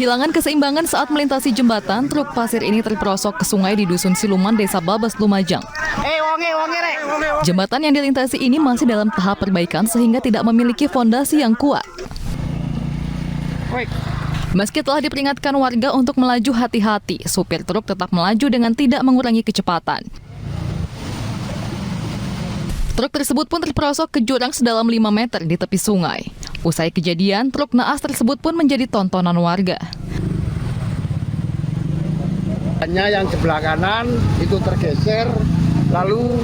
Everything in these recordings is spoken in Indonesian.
Kehilangan keseimbangan saat melintasi jembatan, truk pasir ini terperosok ke sungai di Dusun Siluman, Desa Babas, Lumajang. Jembatan yang dilintasi ini masih dalam tahap perbaikan sehingga tidak memiliki fondasi yang kuat. Meski telah diperingatkan warga untuk melaju hati-hati, supir truk tetap melaju dengan tidak mengurangi kecepatan. Truk tersebut pun terperosok ke jurang sedalam 5 meter di tepi sungai. Usai kejadian, truk naas tersebut pun menjadi tontonan warga. Yang sebelah kanan itu tergeser, lalu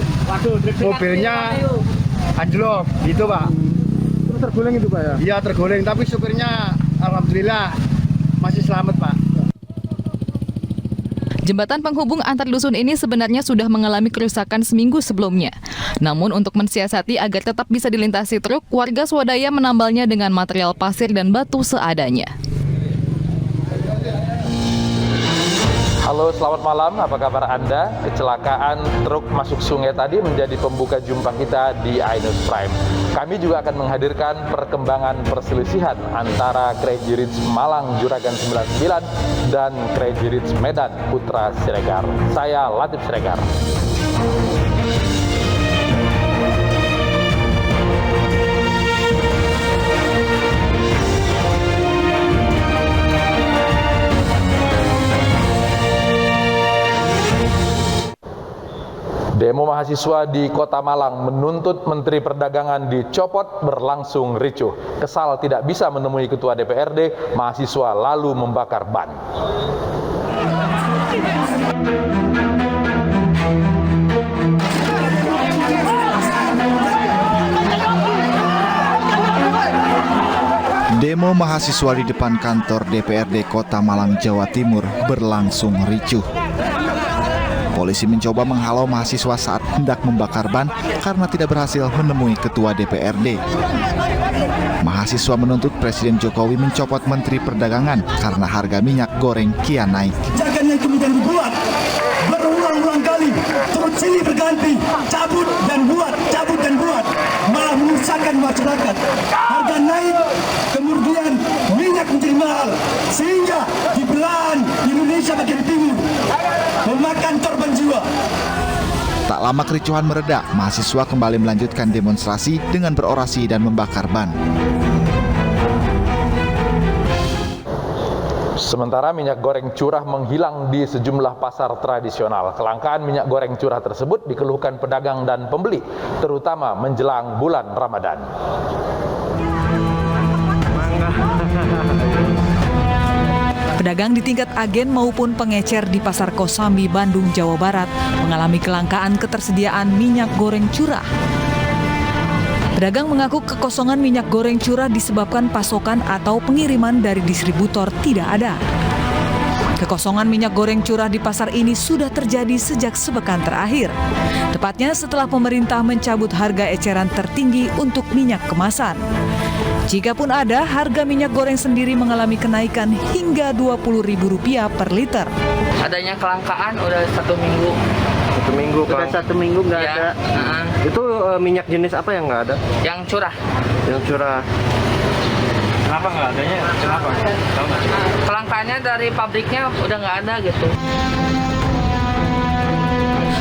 mobilnya anjlok, gitu Pak. Terus terguling itu Pak ya? Iya terguling, tapi supirnya alhamdulillah masih selamat Pak. Jembatan penghubung antar dusun ini sebenarnya sudah mengalami kerusakan seminggu sebelumnya. Namun untuk mensiasati agar tetap bisa dilintasi truk, warga swadaya menambalnya dengan material pasir dan batu seadanya. Halo, selamat malam. Apa kabar Anda? Kecelakaan truk masuk sungai tadi menjadi pembuka jumpa kita di iNews Prime. Kami juga akan menghadirkan perkembangan perselisihan antara Crazy Rich Malang Juragan 99 dan Crazy Rich Medan Putra Siregar. Saya Latif Siregar. Demo mahasiswa di Kota Malang menuntut Menteri Perdagangan dicopot berlangsung ricuh. Kesal tidak bisa menemui Ketua DPRD, mahasiswa lalu membakar ban. Demo mahasiswa di depan kantor DPRD Kota Malang, Jawa Timur berlangsung ricuh. Polisi mencoba menghalau mahasiswa saat hendak membakar ban karena tidak berhasil menemui Ketua DPRD. Mahasiswa menuntut Presiden Jokowi mencopot Menteri Perdagangan karena harga minyak goreng kian naik. Kebijakan yang kemudian dibuat berulang-ulang kali, terus silih berganti, cabut dan buat, malah menyusahkan masyarakat. Harga naik, kemudian minyak menjadi mahal, sehingga di belahan Indonesia bagian timur memakan korban jiwa. Tak lama kericuhan mereda, mahasiswa kembali melanjutkan demonstrasi dengan berorasi dan membakar ban. Sementara minyak goreng curah menghilang di sejumlah pasar tradisional. Kelangkaan minyak goreng curah tersebut dikeluhkan pedagang dan pembeli, terutama menjelang bulan Ramadan. Pedagang di tingkat agen maupun pengecer di Pasar Kosambi, Bandung, Jawa Barat mengalami kelangkaan ketersediaan minyak goreng curah. Pedagang mengaku kekosongan minyak goreng curah disebabkan pasokan atau pengiriman dari distributor tidak ada. Kekosongan minyak goreng curah di pasar ini sudah terjadi sejak sepekan terakhir. Tepatnya setelah pemerintah mencabut harga eceran tertinggi untuk minyak kemasan. Jikapun ada, harga minyak goreng sendiri mengalami kenaikan hingga Rp20.000 per liter. Adanya kelangkaan udah 1 minggu. 1 minggu kan? Udah 1 minggu nggak ya. ada. Itu minyak jenis apa yang nggak ada? Yang curah. Yang curah. Kenapa nggak adanya? Kenapa? Tahu nggak? Kelangkaannya dari pabriknya udah nggak ada gitu.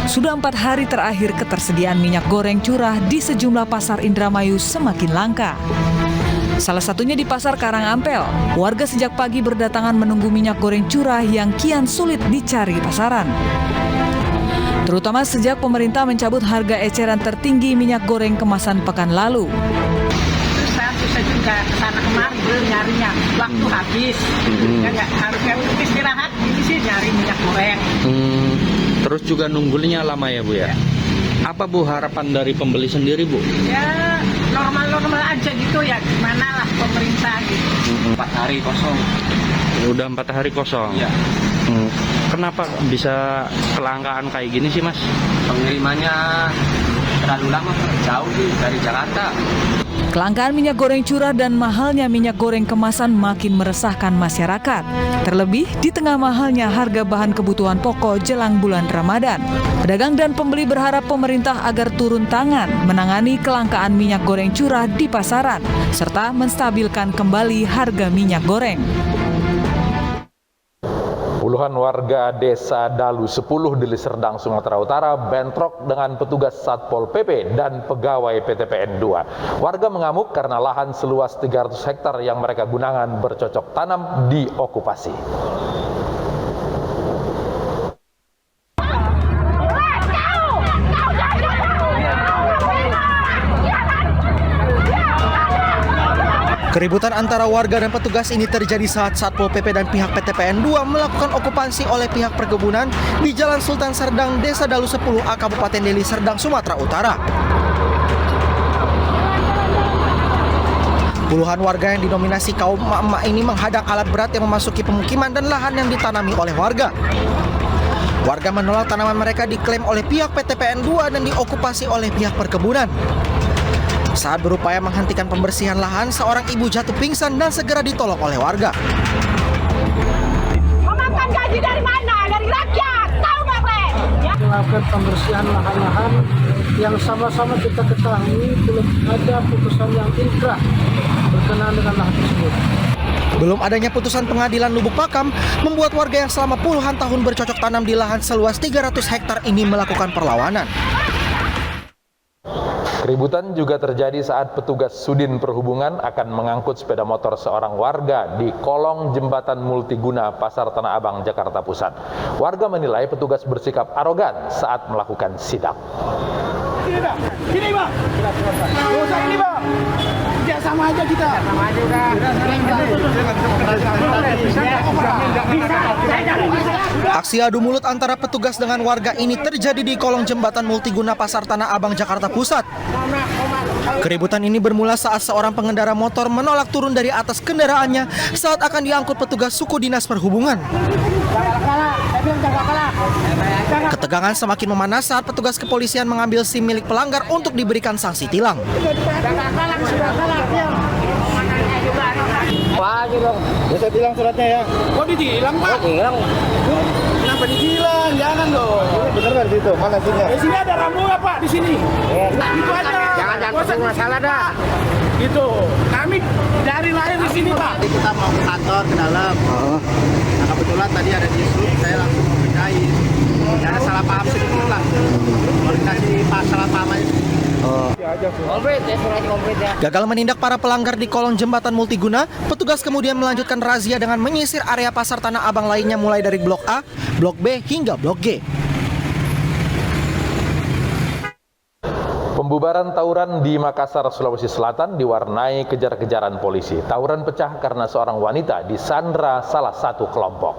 Sudah 4 hari terakhir ketersediaan minyak goreng curah di sejumlah pasar Indramayu semakin langka. Salah satunya di Pasar Karangampel. Warga sejak pagi berdatangan menunggu minyak goreng curah yang kian sulit dicari di pasaran. Terutama sejak pemerintah mencabut harga eceran tertinggi minyak goreng kemasan pekan lalu. Susah juga kesana kemari nyarinya, waktu habis. Ya harusnya istirahat, ini sih nyari minyak goreng. Terus juga nunggunya lama ya Bu ya? Apa Bu harapan dari pembeli sendiri Bu? Ya normal-normal aja gitu ya, gimana lah pemerintah gitu. 4 hari kosong. Udah 4 hari kosong? Iya. Kenapa bisa kelangkaan kayak gini sih Mas? Pengirimannya terlalu lama, jauh dari Jakarta. Kelangkaan minyak goreng curah dan mahalnya minyak goreng kemasan makin meresahkan masyarakat. Terlebih di tengah mahalnya harga bahan kebutuhan pokok jelang bulan Ramadan. Pedagang dan pembeli berharap pemerintah agar turun tangan menangani kelangkaan minyak goreng curah di pasaran, serta menstabilkan kembali harga minyak goreng. Puluhan warga desa Dalu 10 Deli Serdang, Sumatera Utara bentrok dengan petugas Satpol PP dan pegawai PTPN 2. Warga mengamuk karena lahan seluas 300 hektar yang mereka gunakan bercocok tanam diokupasi. Keributan antara warga dan petugas ini terjadi saat Satpol PP dan pihak PTPN 2 melakukan okupansi oleh pihak perkebunan di Jalan Sultan Serdang, Desa Dalu 10A, Kabupaten Deli Serdang, Sumatera Utara. Puluhan warga yang didominasi kaum emak-emak ini menghadang alat berat yang memasuki pemukiman dan lahan yang ditanami oleh warga. Warga menolak tanaman mereka diklaim oleh pihak PTPN 2 dan diokupasi oleh pihak perkebunan. Saat berupaya menghentikan pembersihan lahan, seorang ibu jatuh pingsan dan segera ditolong oleh warga. Memakan gaji dari mana? Dari rakyat. Tahu nggak, Bre? Ya. Melakukan pembersihan lahan-lahan yang sama-sama kita ketahui belum ada putusan yang inkrah berkenaan dengan lahan tersebut. Belum adanya putusan pengadilan Lubuk Pakam membuat warga yang selama puluhan tahun bercocok tanam di lahan seluas 300 hektar ini melakukan perlawanan. Keributan juga terjadi saat petugas Sudin Perhubungan akan mengangkut sepeda motor seorang warga di kolong jembatan multiguna Pasar Tanah Abang, Jakarta Pusat. Warga menilai petugas bersikap arogan saat melakukan sidak. Sini, Bang. Dosa ini, Bang. Ya sama aja kita. Sama aja udah. Aksi adu mulut antara petugas dengan warga ini terjadi di kolong jembatan multiguna Pasar Tanah Abang, Jakarta Pusat. Keributan ini bermula saat seorang pengendara motor menolak turun dari atas kendaraannya saat akan diangkut petugas suku dinas perhubungan. Ketegangan semakin memanas saat petugas kepolisian mengambil SIM milik pelanggar untuk diberikan sanksi tilang. Ya, saya bilang suratnya ya. Oh, ditilang, Pak? Tilang. Kenapa ditilang? Jangan dong. Bener kan di situ? Mana sini? Di sini ada rambu nggak, Pak? Di sini. Itu aja. Jangan masalah dah. Gitu. Kami dari lahir di sini, Pak. Kita mau ke kantor ke dalam. Nah, kebetulan tadi ada di sub, saya langsung membedain. Ada salah paham sedikit lah. Kalau dikasih salah paham aja. Gagal menindak para pelanggar di kolong jembatan multiguna, petugas kemudian melanjutkan razia dengan menyisir area Pasar Tanah Abang lainnya mulai dari Blok A, Blok B hingga Blok G. Pembubaran tawuran di Makassar, Sulawesi Selatan diwarnai kejar-kejaran polisi. Tawuran pecah karena seorang wanita disandra salah satu kelompok.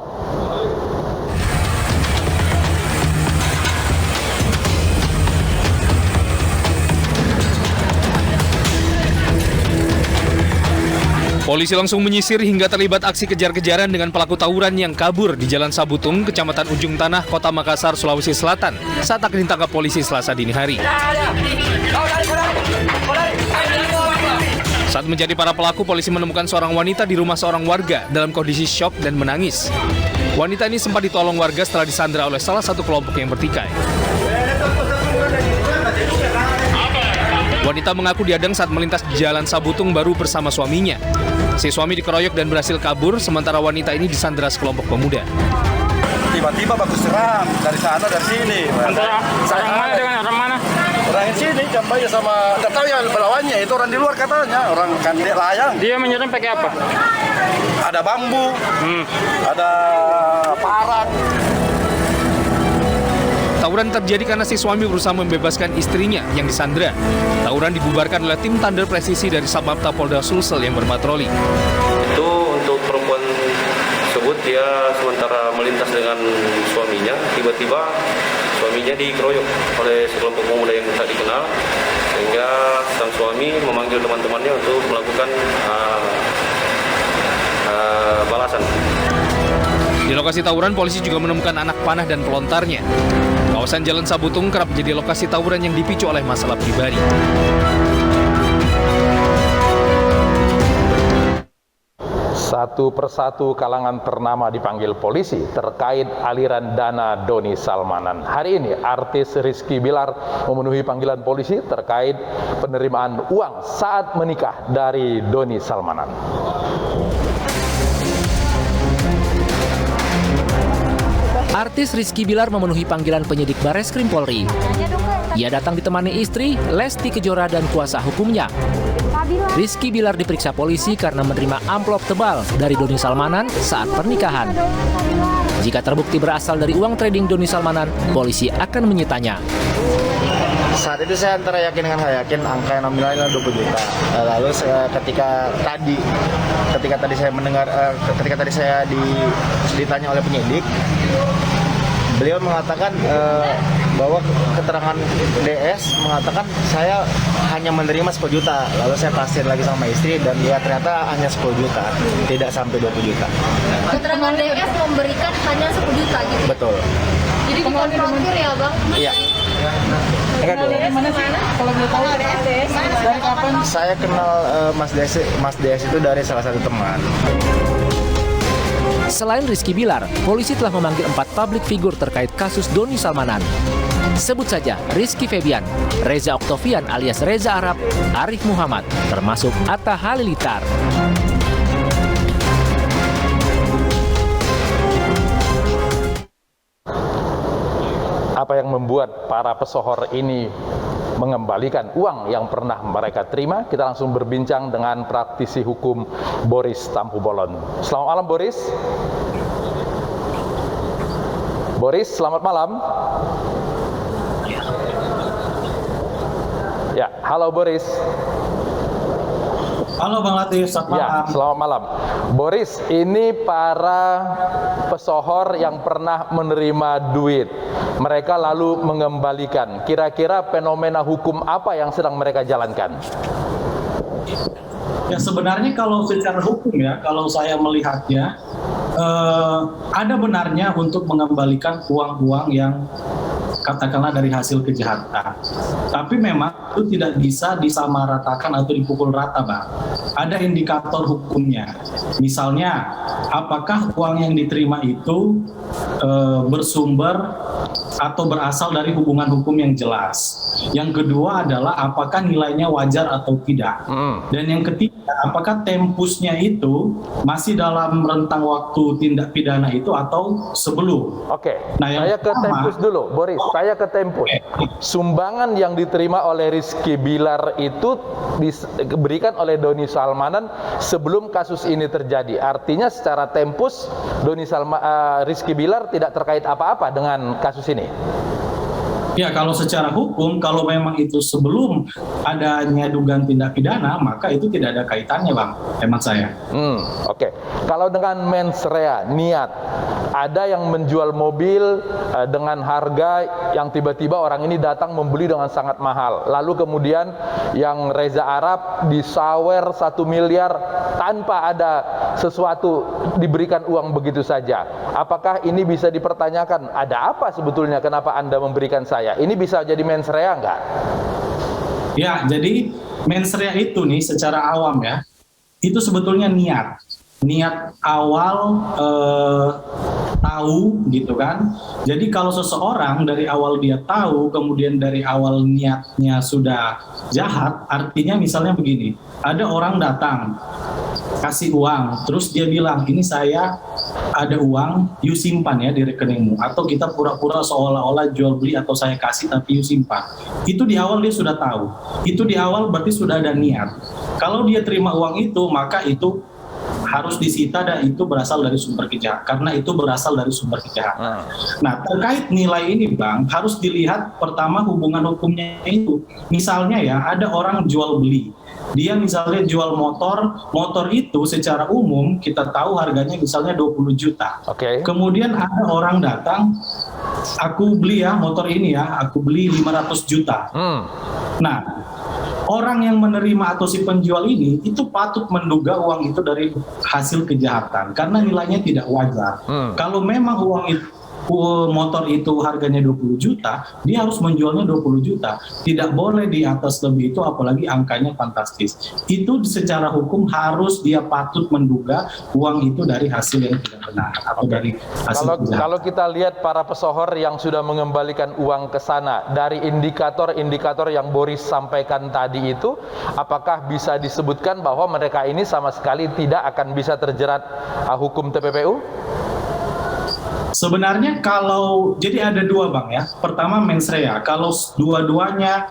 Polisi langsung menyisir hingga terlibat aksi kejar-kejaran dengan pelaku tawuran yang kabur di Jalan Sabutung, Kecamatan Ujung Tanah, Kota Makassar, Sulawesi Selatan, saat akan ditangkap polisi Selasa dini hari. Saat mencari para pelaku, polisi menemukan seorang wanita di rumah seorang warga dalam kondisi syok dan menangis. Wanita ini sempat ditolong warga setelah disandra oleh salah satu kelompok yang bertikai. Wanita mengaku diadang saat melintas di Jalan Sabutung baru bersama suaminya. Si suami dikeroyok dan berhasil kabur, sementara wanita ini disandra sekelompok pemuda. Tiba-tiba bagus serang dari sana dari sini. Antara orang mana dengan orang mana? Orang di sini jambai sama, tidak tahu ya lawannya itu orang di luar katanya, orang kan dia layang. Dia menyerang pakai apa? Ada bambu, ada parang. Tawuran terjadi karena si suami berusaha membebaskan istrinya yang disandra. Tawuran dibubarkan oleh tim Tandel Presisi dari Satmapta Polda Sulsel yang berpatroli. Itu untuk perempuan tersebut, dia sementara melintas dengan suaminya, tiba-tiba suaminya dikeroyok oleh sekelompok pemuda yang tak dikenal, sehingga sang suami memanggil teman-temannya untuk melakukan balasan. Di lokasi tawuran, polisi juga menemukan anak panah dan pelontarnya. Kawasan Jalan Sabutung kerap menjadi lokasi tawuran yang dipicu oleh masalah pribadi. Satu persatu kalangan ternama dipanggil polisi terkait aliran dana Doni Salmanan. Hari ini artis Rizky Bilar memenuhi panggilan polisi terkait penerimaan uang saat menikah dari Doni Salmanan. Artis Rizky Bilar memenuhi panggilan penyidik Bareskrim Polri. Ia datang ditemani istri, Lesti Kejora, dan kuasa hukumnya. Rizky Bilar diperiksa polisi karena menerima amplop tebal dari Doni Salmanan saat pernikahan. Jika terbukti berasal dari uang trading Doni Salmanan, polisi akan menyitanya. Saat itu saya antara yakin dengan nggak yakin angka yang nominalnya 20 juta. Lalu ketika tadi saya ditanya oleh penyidik, beliau mengatakan bahwa keterangan DS mengatakan saya hanya menerima 10 juta. Lalu saya pastiin lagi sama istri dan dia ternyata hanya 10 juta, tidak sampai 20 juta. Keterangan DS memberikan hanya 10 juta gitu? Betul. Jadi dikonfrontir ya Bang? Iya. Dari mana sih? Kalau boleh tahu dari kapan? Saya kenal Mas DS itu dari salah satu teman. Selain Rizky Bilar, polisi telah memanggil 4 publik figur terkait kasus Doni Salmanan. Sebut saja Rizky Febian, Reza Oktavian alias Reza Arab, Arif Muhammad, termasuk Atta Halilintar. Apa yang membuat para pesohor ini mengembalikan uang yang pernah mereka terima? Kita langsung berbincang dengan praktisi hukum Boris Tampubolon. Selamat malam, Boris. Boris, selamat malam. Ya, halo Boris. Halo Bang Latif, selamat malam. Ya, selamat malam. Boris, ini para pesohor yang pernah menerima duit. Mereka lalu mengembalikan. Kira-kira fenomena hukum apa yang sedang mereka jalankan? Ya sebenarnya kalau secara hukum ya, kalau saya melihatnya, ada benarnya untuk mengembalikan uang-uang yang katakanlah dari hasil kejahatan. Tapi memang itu tidak bisa disamaratakan atau dipukul rata, Bang. Ada indikator hukumnya. Misalnya, apakah uang yang diterima itu bersumber atau berasal dari hubungan hukum yang jelas. Yang kedua adalah apakah nilainya wajar atau tidak. Dan yang ketiga, apakah tempusnya itu masih dalam rentang waktu tindak pidana itu atau sebelum. Oke, saya ke tempus dulu, Boris. Saya ke tempus. Sumbangan yang diterima oleh Rizky Bilar itu diberikan oleh Doni Salmanan sebelum kasus ini terjadi. Artinya secara tempus Rizky Bilar tidak terkait apa-apa dengan kasus ini. Ya, kalau secara hukum, kalau memang itu sebelum adanya dugaan tindak pidana, maka itu tidak ada kaitannya, Bang, hemat saya. Oke. Kalau dengan mens rea, niat, ada yang menjual mobil dengan harga yang tiba-tiba orang ini datang membeli dengan sangat mahal. Lalu kemudian yang Reza Arab disawer 1 miliar tanpa ada sesuatu diberikan uang begitu saja. Apakah ini bisa dipertanyakan? Ada apa sebetulnya kenapa Anda memberikan saya? Ini bisa jadi mens rea nggak? Ya, jadi mens rea itu nih secara awam ya, itu sebetulnya niat awal tahu gitu kan. Jadi kalau seseorang dari awal dia tahu, kemudian dari awal niatnya sudah jahat, artinya misalnya begini, ada orang datang kasih uang, terus dia bilang, ini saya ada uang, you simpan ya di rekeningmu, atau kita pura-pura seolah-olah jual beli atau saya kasih tapi you simpan. Itu di awal dia sudah tahu, itu di awal berarti sudah ada niat. Kalau dia terima uang itu, maka itu harus disita dan itu berasal dari sumber kejahatan, karena itu berasal dari sumber kejahatan. Nah, terkait nilai ini, Bang, harus dilihat pertama hubungan hukumnya itu. Misalnya ya, ada orang jual beli. Dia misalnya jual motor itu secara umum kita tahu harganya misalnya 20 juta. Kemudian ada orang datang, aku beli ya motor ini ya, aku beli 500 juta. Nah, orang yang menerima atau si penjual ini itu patut menduga uang itu dari hasil kejahatan karena nilainya tidak wajar. Kalau memang uang itu motor itu harganya 20 juta, dia harus menjualnya 20 juta. Tidak boleh di atas lebih itu, apalagi angkanya fantastis. Itu secara hukum harus dia patut menduga uang itu dari hasil yang tidak benar atau dari hasil kejahatan. Kalau kita lihat para pesohor yang sudah mengembalikan uang ke sana, dari indikator-indikator yang Boris sampaikan tadi itu, apakah bisa disebutkan bahwa mereka ini sama sekali tidak akan bisa terjerat hukum TPPU? Sebenarnya kalau jadi ada dua Bang ya. Pertama mens rea. Kalau dua-duanya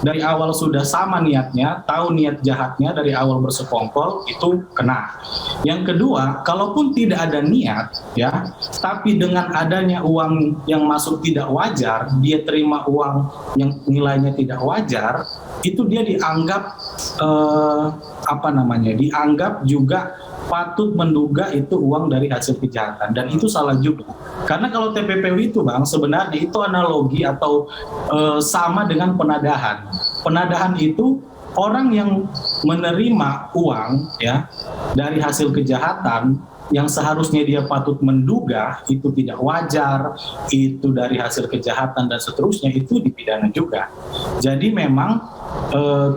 dari awal sudah sama niatnya, tahu niat jahatnya dari awal bersekongkol, itu kena. Yang kedua, kalaupun tidak ada niat ya, tapi dengan adanya uang yang masuk tidak wajar, dia terima uang yang nilainya tidak wajar, itu dia dianggap dianggap juga patut menduga itu uang dari hasil kejahatan, dan itu salah juga. Karena kalau TPPU itu Bang, sebenarnya itu analogi atau sama dengan penadahan. Penadahan itu orang yang menerima uang ya dari hasil kejahatan yang seharusnya dia patut menduga itu tidak wajar, itu dari hasil kejahatan dan seterusnya, itu dipidana juga. Jadi memang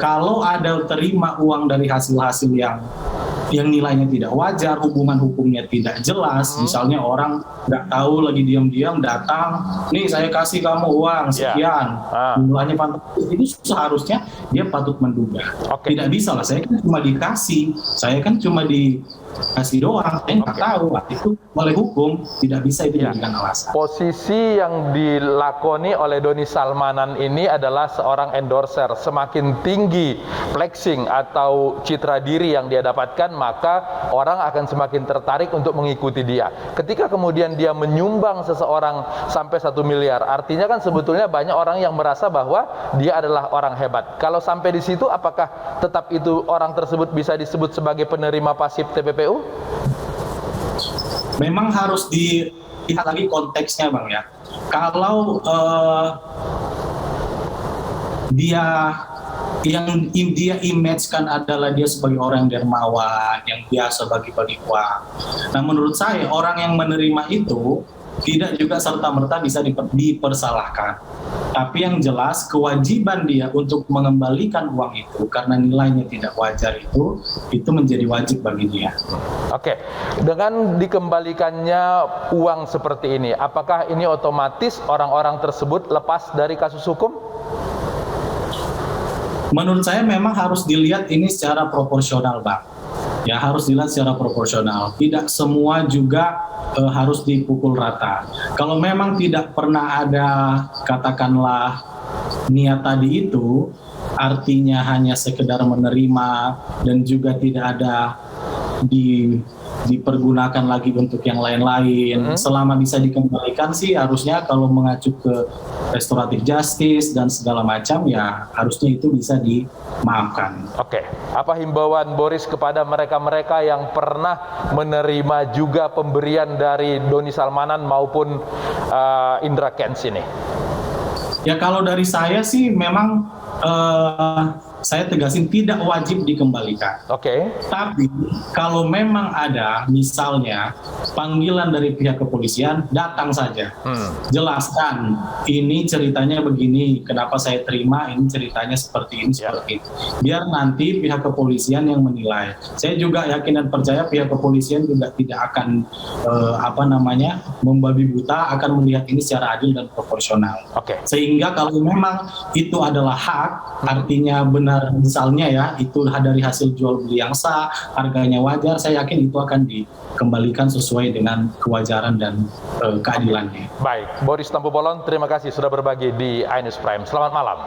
kalau ada terima uang dari hasil-hasil yang nilainya tidak wajar, hubungan hukumnya tidak jelas, misalnya orang nggak tahu lagi diam-diam datang, nih saya kasih kamu uang sekian, jumlahnya fantastis, itu seharusnya dia patut menduga. Tidak bisa lah, saya kan cuma dikasih, saya kan cuma dikasih doang, saya nggak tahu, itu oleh hukum tidak bisa itu dijadikan alasan. Posisi yang dilakoni oleh Doni Salmanan ini adalah seorang endorser. Semakin tinggi flexing atau citra diri yang dia dapatkan, maka orang akan semakin tertarik untuk mengikuti dia. Ketika kemudian dia menyumbang seseorang sampai 1 miliar, artinya kan sebetulnya banyak orang yang merasa bahwa dia adalah orang hebat. Kalau sampai di situ, apakah tetap itu orang tersebut bisa disebut sebagai penerima pasif TPPU? Memang harus dilihat lagi konteksnya Bang ya. Kalau yang dia image-kan adalah dia sebagai orang dermawan, yang biasa bagi-bagi uang. Nah menurut saya orang yang menerima itu tidak juga serta-merta bisa dipersalahkan. Tapi yang jelas kewajiban dia untuk mengembalikan uang itu karena nilainya tidak wajar itu menjadi wajib bagi dia. Oke, dengan dikembalikannya uang seperti ini, apakah ini otomatis orang-orang tersebut lepas dari kasus hukum? Menurut saya memang harus dilihat ini secara proporsional Bang. Ya harus dilihat secara proporsional. Tidak semua juga harus dipukul rata. Kalau memang tidak pernah ada katakanlah niat tadi itu, artinya hanya sekedar menerima dan juga tidak ada dipergunakan lagi untuk yang lain-lain. Selama bisa dikembalikan sih harusnya kalau mengacu ke restoratif justice dan segala macam ya harusnya itu bisa dimaafkan. Oke, apa himbauan Boris kepada mereka-mereka yang pernah menerima juga pemberian dari Doni Salmanan maupun Indra Kents ini? Ya kalau dari saya sih memang saya tegasin tidak wajib dikembalikan. Tapi kalau memang ada misalnya panggilan dari pihak kepolisian, datang saja. Jelaskan, ini ceritanya begini, kenapa saya terima, ini ceritanya seperti ini, seperti itu. Biar nanti pihak kepolisian yang menilai. Saya juga yakin dan percaya pihak kepolisian juga tidak akan membabi buta, akan melihat ini secara adil dan proporsional. Sehingga kalau memang itu adalah hak, artinya benar misalnya ya itu dari hasil jual beli yang sah, harganya wajar, saya yakin itu akan dikembalikan sesuai dengan kewajaran dan keadilannya. Baik, Boris Tampu Bolon, terima kasih sudah berbagi di iNews Prime. Selamat malam.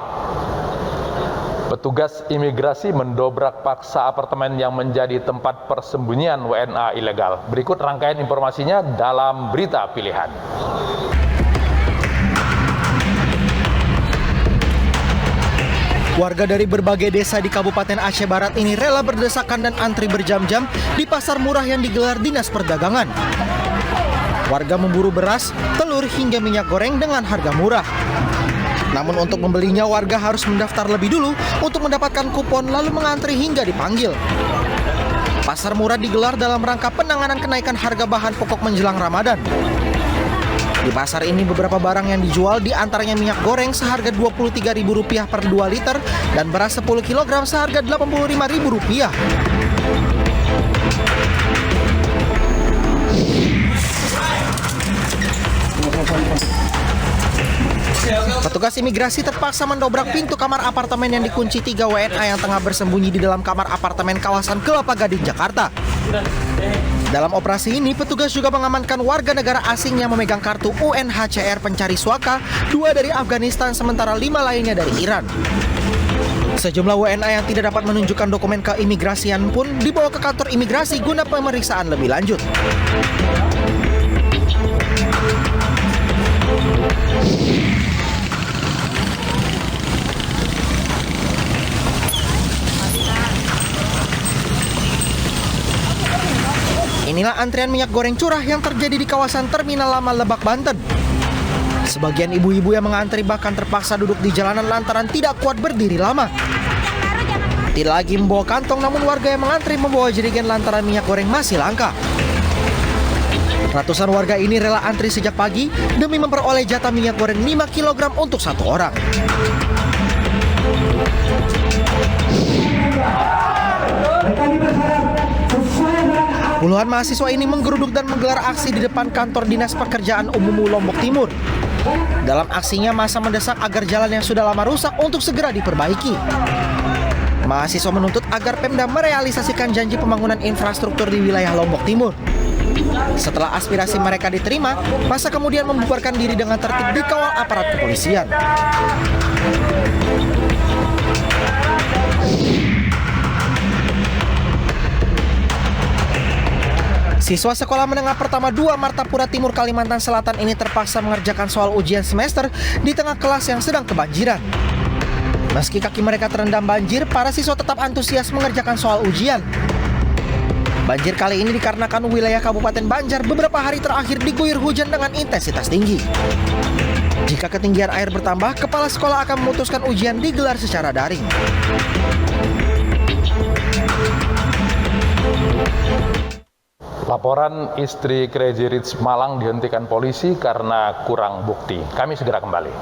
Petugas imigrasi mendobrak paksa apartemen yang menjadi tempat persembunyian WNA ilegal. Berikut rangkaian informasinya dalam berita pilihan. Warga dari berbagai desa di Kabupaten Aceh Barat ini rela berdesakan dan antri berjam-jam di pasar murah yang digelar Dinas Perdagangan. Warga memburu beras, telur hingga minyak goreng dengan harga murah. Namun untuk membelinya warga harus mendaftar lebih dulu untuk mendapatkan kupon lalu mengantri hingga dipanggil. Pasar murah digelar dalam rangka penanganan kenaikan harga bahan pokok menjelang Ramadan. Di pasar ini beberapa barang yang dijual diantaranya minyak goreng seharga Rp23.000 per 2 liter dan beras 10 kg seharga Rp85.000. Petugas imigrasi terpaksa mendobrak pintu kamar apartemen yang dikunci 3 WNA yang tengah bersembunyi di dalam kamar apartemen kawasan Kelapa Gading, Jakarta. Dalam operasi ini, petugas juga mengamankan warga negara asing yang memegang kartu UNHCR pencari suaka, 2 dari Afghanistan sementara 5 lainnya dari Iran. Sejumlah WNA yang tidak dapat menunjukkan dokumen keimigrasian pun dibawa ke kantor imigrasi guna pemeriksaan lebih lanjut. Inilah antrian minyak goreng curah yang terjadi di kawasan Terminal Lama Lebak, Banten. Sebagian ibu-ibu yang mengantri bahkan terpaksa duduk di jalanan lantaran tidak kuat berdiri lama. Tidak lagi membawa kantong, namun warga yang mengantri membawa jerigen lantaran minyak goreng masih langka. Ratusan warga ini rela antri sejak pagi demi memperoleh jatah minyak goreng 5 kg untuk 1 orang. Puluhan mahasiswa ini menggeruduk dan menggelar aksi di depan kantor Dinas Pekerjaan Umum Lombok Timur. Dalam aksinya, massa mendesak agar jalan yang sudah lama rusak untuk segera diperbaiki. Mahasiswa menuntut agar Pemda merealisasikan janji pembangunan infrastruktur di wilayah Lombok Timur. Setelah aspirasi mereka diterima, massa kemudian membubarkan diri dengan tertib dikawal aparat kepolisian. Siswa sekolah menengah pertama 2 Martapura Timur, Kalimantan Selatan ini terpaksa mengerjakan soal ujian semester di tengah kelas yang sedang kebanjiran. Meski kaki mereka terendam banjir, para siswa tetap antusias mengerjakan soal ujian. Banjir kali ini dikarenakan wilayah Kabupaten Banjar beberapa hari terakhir diguyur hujan dengan intensitas tinggi. Jika ketinggian air bertambah, kepala sekolah akan memutuskan ujian digelar secara daring. Laporan istri Crazy Rich Malang dihentikan polisi karena kurang bukti. Kami segera kembali.